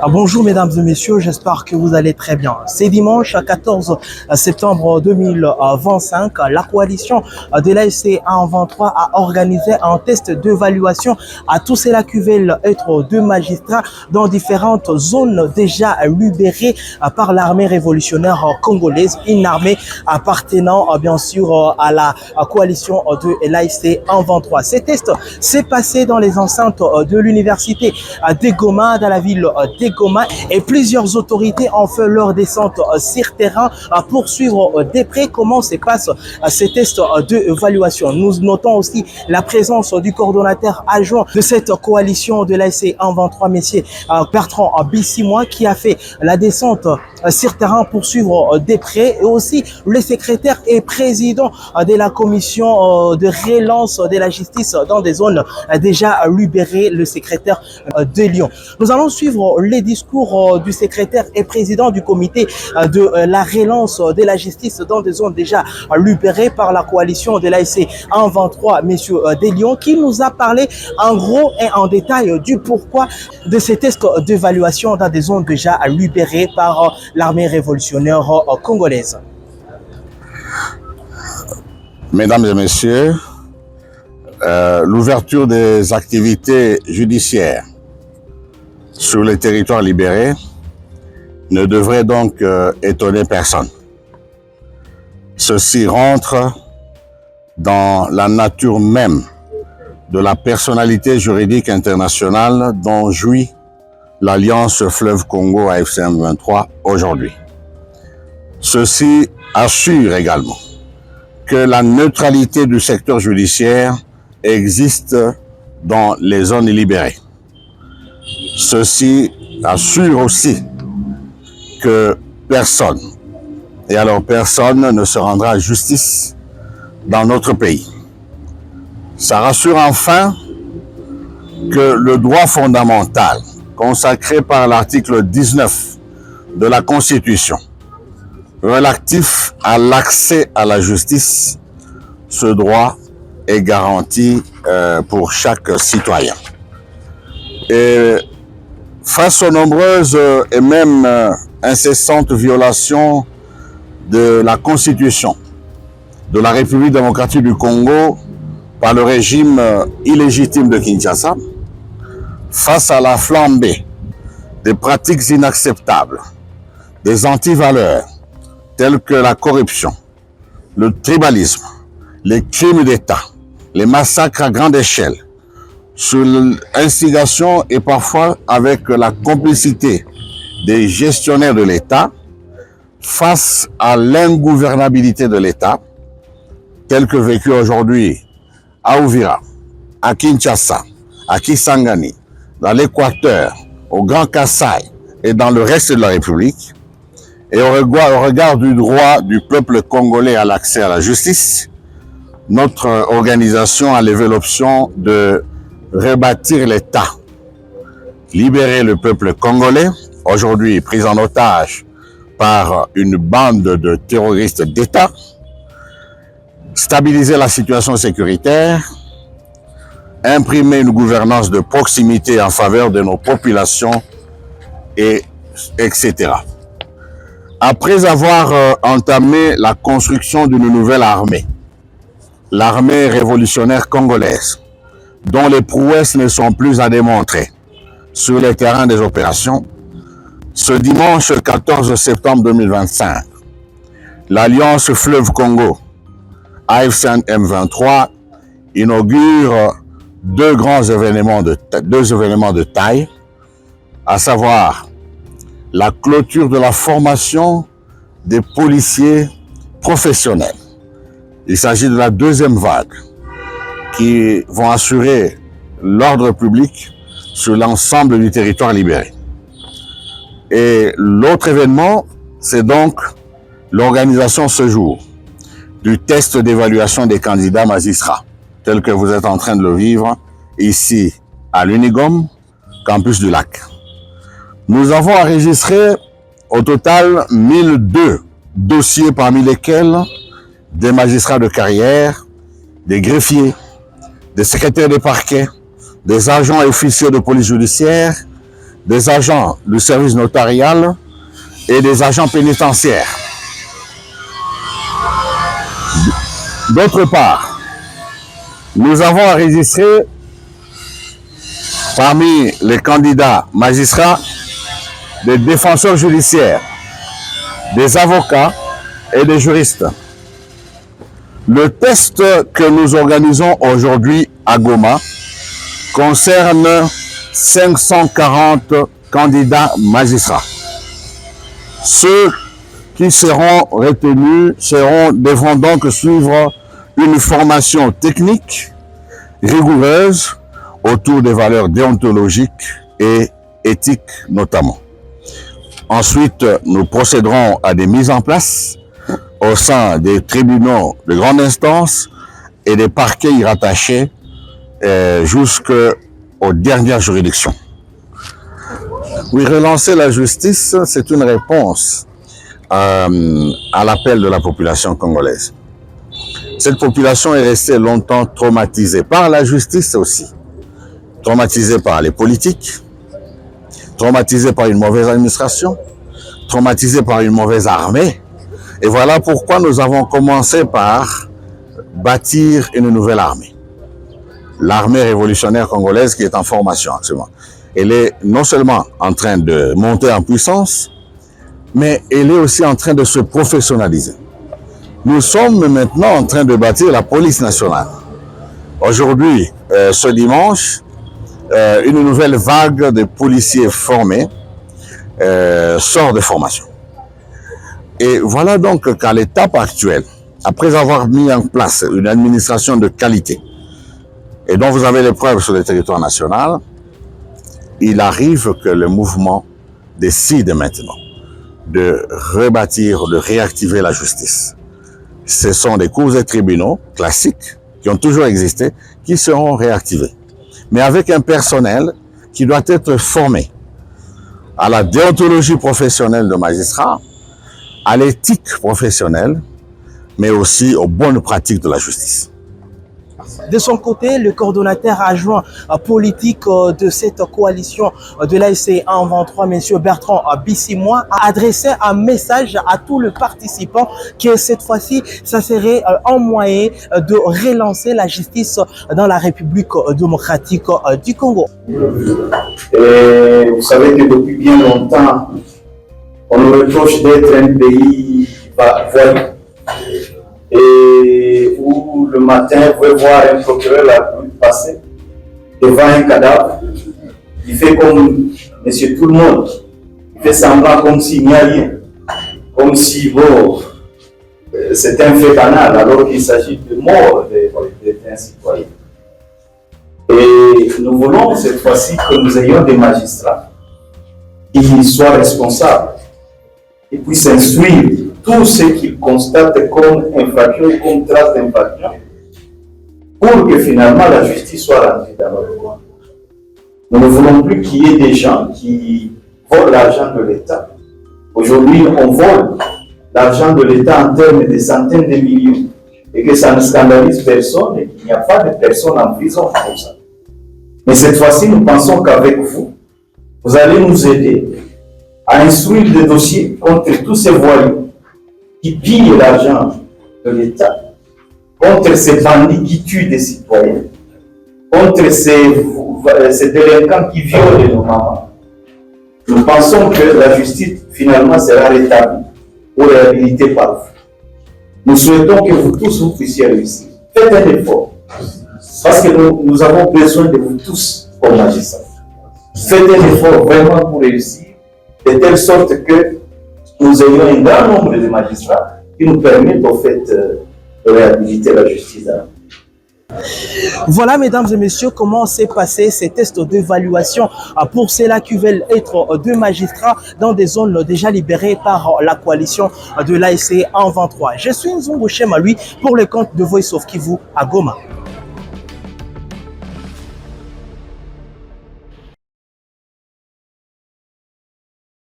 Bonjour mesdames et messieurs, j'espère que vous allez très bien. C'est dimanche 14 septembre 2025, la coalition de l'AFC A23 a organisé un test d'évaluation à tous ceux qui veulent être deux magistrats dans différentes zones déjà libérées par l'armée révolutionnaire congolaise, une armée appartenant bien sûr à la coalition de l'AFC A23. Ce test s'est passé dans les enceintes de l'université de Goma, dans la ville de Goma, et plusieurs autorités ont fait leur descente sur terrain pour suivre de près comment se passe ces tests d'évaluation. Nous notons aussi la présence du coordonnateur adjoint de cette coalition de l'AFC A23, monsieur Bertrand Bissimois, qui a fait la descente sur terrain pour suivre de près, et aussi le secrétaire et président de la commission de relance de la justice dans des zones déjà libérées, le secrétaire de Lyon. Nous allons suivre les discours du secrétaire et président du comité de la relance de la justice dans des zones déjà libérées par la coalition de l'AFC A23, monsieur de Lyon, qui nous a parlé en gros et en détail du pourquoi de ces tests d'évaluation dans des zones déjà libérées par l'armée révolutionnaire congolaise. Mesdames et messieurs, l'ouverture des activités judiciaires sur les territoires libérés ne devrait donc étonner personne. Ceci rentre dans la nature même de la personnalité juridique internationale dont jouit l'Alliance Fleuve Congo AFC M23 aujourd'hui. Ceci assure également que la neutralité du secteur judiciaire existe dans les zones libérées. Ceci assure aussi que personne, et alors personne, ne se rendra à justice dans notre pays. Ça rassure enfin que le droit fondamental consacré par l'article 19 de la Constitution relatif à l'accès à la justice, ce droit est garanti pour chaque citoyen. Et face aux nombreuses et même incessantes violations de la Constitution de la République démocratique du Congo par le régime illégitime de Kinshasa, face à la flambée des pratiques inacceptables, des antivaleurs telles que la corruption, le tribalisme, les crimes d'État, les massacres à grande échelle, sous l'instigation et parfois avec la complicité des gestionnaires de l'État, face à l'ingouvernabilité de l'État, telle que vécue aujourd'hui à Uvira, à Kinshasa, à Kisangani, dans l'Équateur, au Grand Kasaï et dans le reste de la République, et au regard du droit du peuple congolais à l'accès à la justice, notre organisation a levé l'option de rebâtir l'État, libérer le peuple congolais, aujourd'hui pris en otage par une bande de terroristes d'État, stabiliser la situation sécuritaire, imprimer une gouvernance de proximité en faveur de nos populations, etc. Après avoir entamé la construction d'une nouvelle armée, l'armée révolutionnaire congolaise, dont les prouesses ne sont plus à démontrer sur les terrains des opérations, ce dimanche 14 septembre 2025, l'Alliance Fleuve Congo AFC M23 inaugure deux événements de taille, à savoir la clôture de la formation des policiers professionnels. Il s'agit de la deuxième vague qui vont assurer l'ordre public sur l'ensemble du territoire libéré. Et l'autre événement, c'est donc l'organisation ce jour du test d'évaluation des candidats magistrats, tel que vous êtes en train de le vivre ici à l'Unigom, campus du Lac. Nous avons enregistré au total 1002 dossiers, parmi lesquels des magistrats de carrière, des greffiers, des secrétaires de parquet, des agents et officiers de police judiciaire, des agents du service notarial et des agents pénitentiaires. D'autre part, nous avons enregistré parmi les candidats magistrats des défenseurs judiciaires, des avocats et des juristes. Le test que nous organisons aujourd'hui à Goma concerne 540 candidats magistrats. Ceux qui seront retenus devront donc suivre une formation technique rigoureuse autour des valeurs déontologiques et éthiques notamment. Ensuite, nous procéderons à des mises en place au sein des tribunaux de grande instance et des parquets y rattachés jusqu'aux dernières juridictions. Oui, relancer la justice, c'est une réponse à l'appel de la population congolaise. Cette population est restée longtemps traumatisée par la justice aussi, traumatisée par les politiques, traumatisée par une mauvaise administration, traumatisée par une mauvaise armée. Et voilà pourquoi nous avons commencé par bâtir une nouvelle armée. L'armée révolutionnaire congolaise qui est en formation actuellement. Elle est non seulement en train de monter en puissance, mais elle est aussi en train de se professionnaliser. Nous sommes maintenant en train de bâtir la police nationale. Aujourd'hui, ce dimanche, une nouvelle vague de policiers formés sort de formation. Et voilà donc qu'à l'étape actuelle, après avoir mis en place une administration de qualité, et dont vous avez les preuves sur le territoire national, il arrive que le mouvement décide maintenant de rebâtir, de réactiver la justice. Ce sont des cours et tribunaux classiques qui ont toujours existé, qui seront réactivés. Mais avec un personnel qui doit être formé à la déontologie professionnelle de magistrats, à l'éthique professionnelle, mais aussi aux bonnes pratiques de la justice. De son côté, le coordonnateur adjoint politique de cette coalition de l'ASC A23, M. Bertrand Bissimois, a adressé un message à tous les participants que cette fois-ci, ça serait un moyen de relancer la justice dans la République démocratique du Congo. Et vous savez que depuis bien longtemps, on nous reproche d'être un pays voyou. Et où le matin, vous pouvez voir un procureur la nuit passer devant un cadavre. Il fait comme monsieur tout le monde. Il fait semblant comme s'il n'y a rien. Comme si, bon, c'est un fait banal, alors qu'il s'agit de mort d'un citoyen. Et nous voulons cette fois-ci que nous ayons des magistrats qui soient responsables et puissent instruire tout ce qu'ils constatent comme infraction ou comme trace d'infraction, pour que finalement la justice soit rendue dans notre droit. Nous ne voulons plus qu'il y ait des gens qui volent l'argent de l'État. Aujourd'hui, on vole l'argent de l'État en termes de centaines de millions, et que ça ne scandalise personne et qu'il n'y a pas de personnes en prison pour ça. Mais cette fois-ci, nous pensons qu'avec vous, vous allez nous aider à instruire des dossiers contre tous ces voyous qui pillent l'argent de l'État, contre ces bandits qui tuent des citoyens, contre ces délinquants qui violent nos mamans. Nous pensons que la justice finalement sera rétablie ou réhabilitée par vous. Nous souhaitons que vous tous vous puissiez réussir. Faites un effort, parce que nous avons besoin de vous tous comme magistrats. Faites un effort vraiment pour réussir, de telle sorte que nous ayons un grand nombre de magistrats qui nous permettent en fait de réhabiliter la justice. Voilà, mesdames et messieurs, comment s'est passé ces tests d'évaluation pour ceux-là qui veulent être deux magistrats dans des zones déjà libérées par la coalition de l'ASC A23. Je suis Nzungu Chema, lui, pour le compte de Voice of Kivu à Goma.